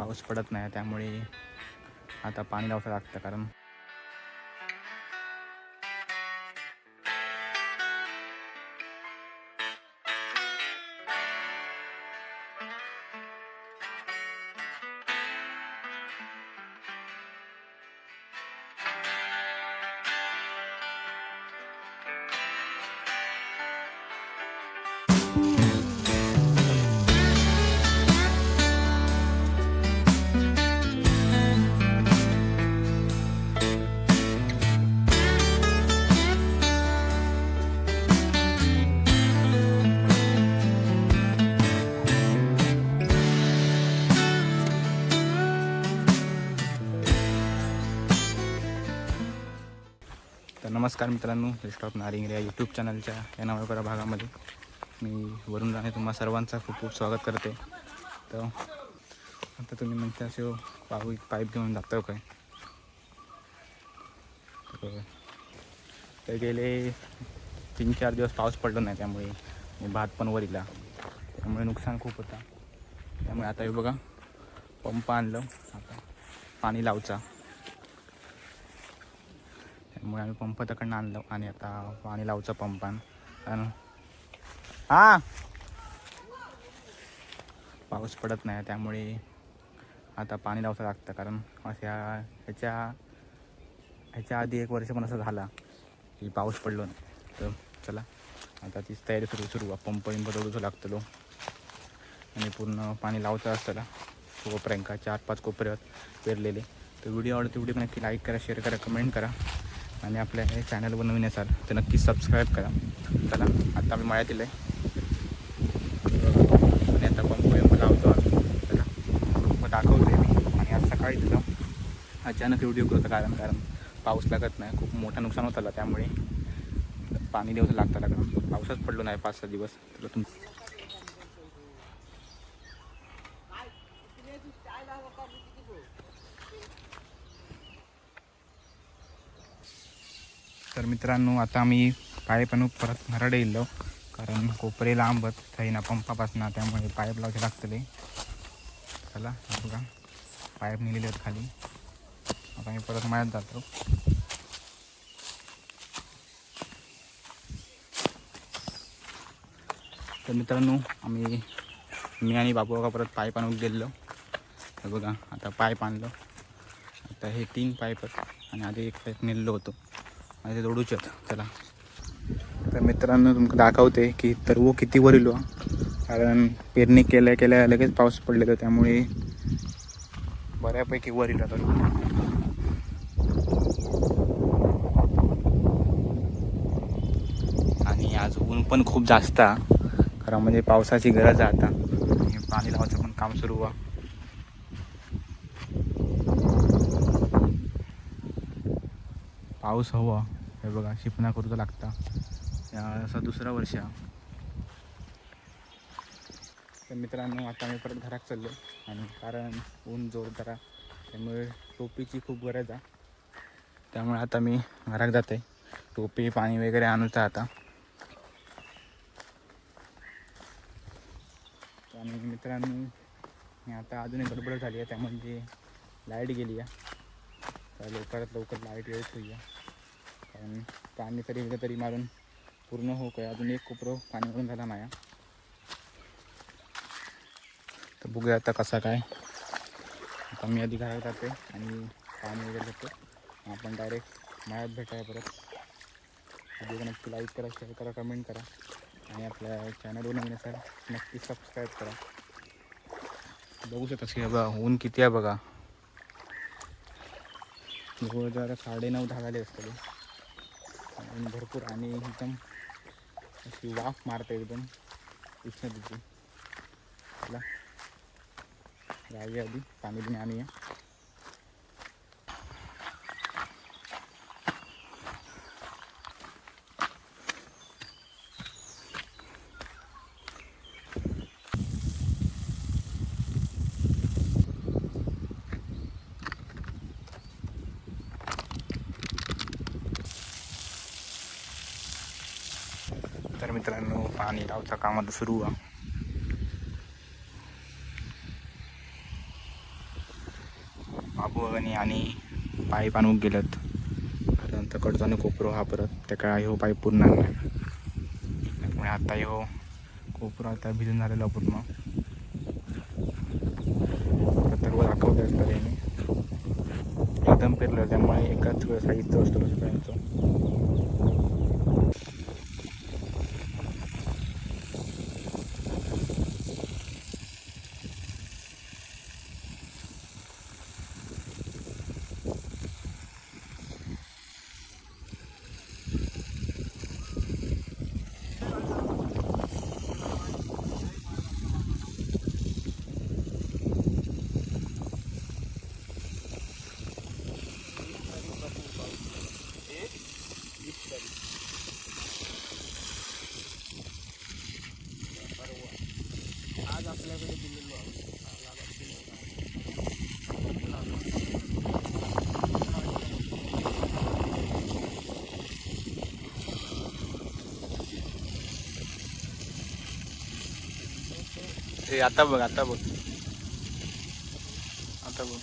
पाऊस पडत नाही, त्यामुळे आता पाणी लावावं लागतं. कारण तर नमस्कार मित्रांनो, लिस्ट ऑफ नारिंग या यूट्यूब चॅनलच्या या नव्या भागामध्ये मी वरून राणे तुम्हा सर्वांचं खूप खूप स्वागत करते. तर आता तुम्ही म्हणता असे पाईप घेऊन जातो काय? तर गेले 3-4 दिवस पाऊस पडला नाही, त्यामुळे भात पण वर इला, त्यामुळे नुकसान खूप होता. त्यामुळे आता हे बघा पंप आणलं, आता पाणी लावचा. त्यामुळे आम्ही पंप तिकडनं आणलं आणि आता पाणी लावचं पंपान. कारण पाऊस पडत नाही, त्यामुळे आता पाणी लावावं लागतं. कारण ह्याच्या आधी 1 वर्ष पण असं झाला की पाऊस पडलो नाही. तर चला आता तीच तयारी सुरू पंप दौडूचं लागतलो आणि पूर्ण पाणी लावचं असतं. कोपऱ्यांका 4-5 कोपऱ्यात पेरलेले. तर व्हिडिओ आवडतो व्हिडिओ नक्की लाईक करा, शेअर करा, कमेंट करा आणि आपल्या हे चॅनलवर नवीन असाल तर नक्की सबस्क्राईब करा. चला आता आम्ही मळ्यात दिलं आहे आणि आता पंप लावतो. चला पंप दाखवतो मी. आणि आज सकाळी दिलं अचानक व्हिडिओ करतो, कारण पाऊस लागत नाही, खूप मोठं नुकसान होत आलं. त्यामुळे पाणी द्यावं लागतं. कारण पाऊसच पडलो नाही 5-6 दिवस. तर तर मित्रांनो, आता आम्ही पाईप आणून परत मराठे येलो, कारण कोपरे लांबत ना पंपापासून, त्यामुळे पाईप लावायचे लागतले. चला बघा पाईप नेलेले आहेत खाली. आता आम्ही परत मळ्यात जातो. तर मित्रांनो, मी आणि बाबू बघा परत पाईप आणून गेलो. तर बघा आता पाईप आणलं. आता हे 3 पाईप आहेत आणि आधी 1 पाईप नेलेलो होतो आणि ते जोडूचे आहेत. चला तर मित्रांनो, तुमचं दाखवते की तरवो किती वर इलो. कारण पेरणी केल्या लगेच पाऊस पडलेला, त्यामुळे बऱ्यापैकी वर इला. तर आणि आज ऊन पण खूप जास्त, कारण म्हणजे पावसाची गरज आहे. आता पाणी लावायचं पण काम सुरू व्हा. पाऊस हवा हे बघा, शिपणा करूचा लागता. असं 2रं वर्ष. तर मित्रांनो, आता मी परत घरात चाललो आणि कारण ऊन जोरदार आहे, त्यामुळे टोपीची खूप गरज आहे. त्यामुळे आता मी घरात जाते, टोपी पाणी वगैरे आणूचं आता. आणि मित्रांनो, आता अजून एक गडबड झाली आहे, त्यामध्ये लाईट गेली आहे. तर लवकरात लवकर लाईट येत होईल, कारण पाणी तरी मारून पूर्ण हो काय. अजून 1 कोपरं पाणी भरून झाला नाही. तर बघूया आता कसा काय. आता मी आधी घरात जाते आणि पाणी वगैरे घेतो. आपण डायरेक्ट मळ्यात भेटाय परत. व्हिडिओ नक्की लाईक करा, शेअर करा, कमेंट करा आणि आपल्या चॅनलवर नवीन असाल नक्की सबस्क्राईब करा. बघू शकता की बघा ऊन किती आहे बघा. जवळजवळ 9:30-10 झाले असते. ऊन भरपूर आणि एकदम अशी वाफ मारते एकदम उष्णतेची. चला जाऊया आधी पाणी बिणी आणूया. तर मित्रांनो, पाणी लावचं काम आता सुरू आहे. आणि पाईप आणून गेलेत. नंतर कडचा आणि कोपरो हा परत त्या काय हो पाईप पूर्ण आणला. त्यामुळे आता हो कोपरो आता भिजून झालेला पूर्ण. सर्व दाखवलं असतं याने एकदम पेरलं, त्यामुळे एकाच साईजचं असतो सगळ्यांचं. आज आपल्याकडे दिलेलो आता बघ आता बघ आता बघ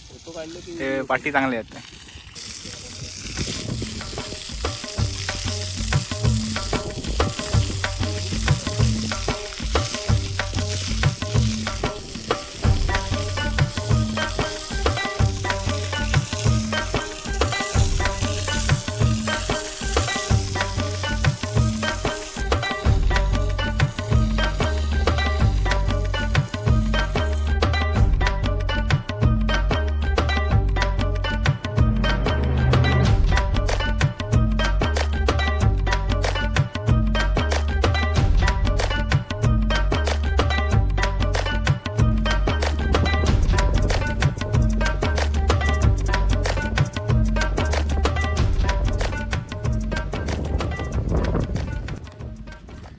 फोटो काढले की ते पाठी चांगले आहेत.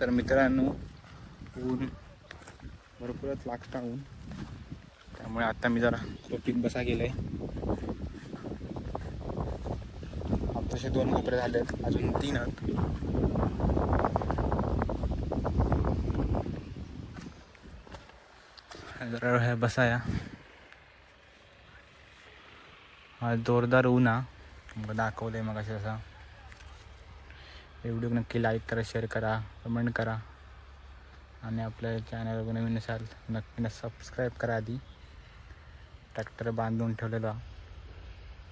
तर मित्रांनो ऊन भरपूरच लागतं ऊन, त्यामुळे आता मी जरा झोपीत बसा गेलाय. आताशे 2 कोपरे झालेत, अजून 3 आहेत. जरा हे बसाया. हा जोरदार ऊन हा मग दाखवलंय मग असा. व्हिडिओ नक्की लाईक करा, शेअर करा, कमेंट करा आणि आपल्या चॅनलवर नवीन असाल नक्की सबस्क्राईब करा. आधी ट्रॅक्टर बांधून ठेवलेला,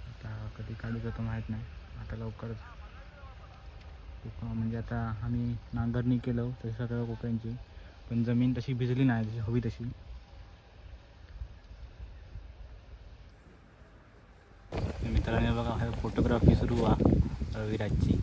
आता कधी काढू जातो माहीत नाही. आता लवकरच म्हणजे आता आम्ही नांगरणी केलं तशी सगळ्या कोपऱ्यांची, पण जमीन तशी भिजली नाही जशी हवी तशी. मित्रांनी बघा फोटोग्राफी सुरू आहे विराजची.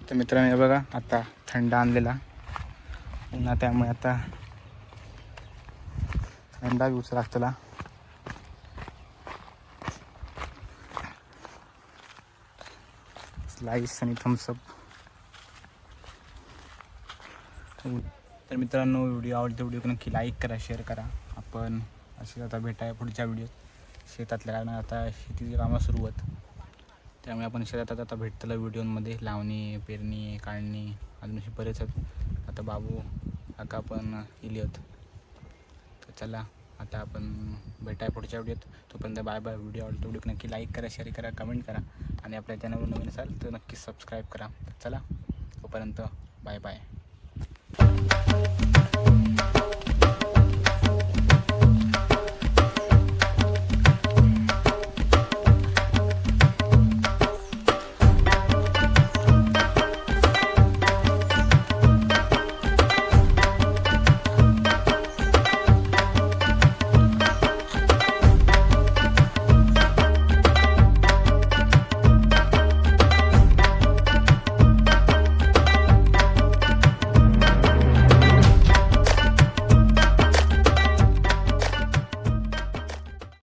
तर मित्रांनो हे बघा आता थंड आणलेला पुन्हा, त्यामुळे आता थंडा पिऊच लागतला. स्लाइस आणि थम्सअप. तर मित्रांनो व्हिडिओ आवडतो व्हिडिओ नक्की लाईक करा, शेअर करा. आपण असे आता भेटाय पुढच्या व्हिडिओत. शेतातल्या कारण आता शेतीची कामं सुरू आहेत, त्यामुळे आपण शेतात आता भेटतलं व्हिडिओमध्ये लावणी, पेरणी, काढणी अजून असे बरेच आहेत. आता बाबू काका पण गेली आहेत. तर चला आता आपण भेटाय पुढच्या व्हिडिओत. तोपर्यंत बाय बाय. व्हिडिओ आवडतो व्हिडिओ नक्की लाईक करा, शेअर करा, कमेंट करा आणि आपल्या चॅनलवर नवीन असाल तर नक्की सबस्क्राईब करा. चला तोपर्यंत बाय बाय.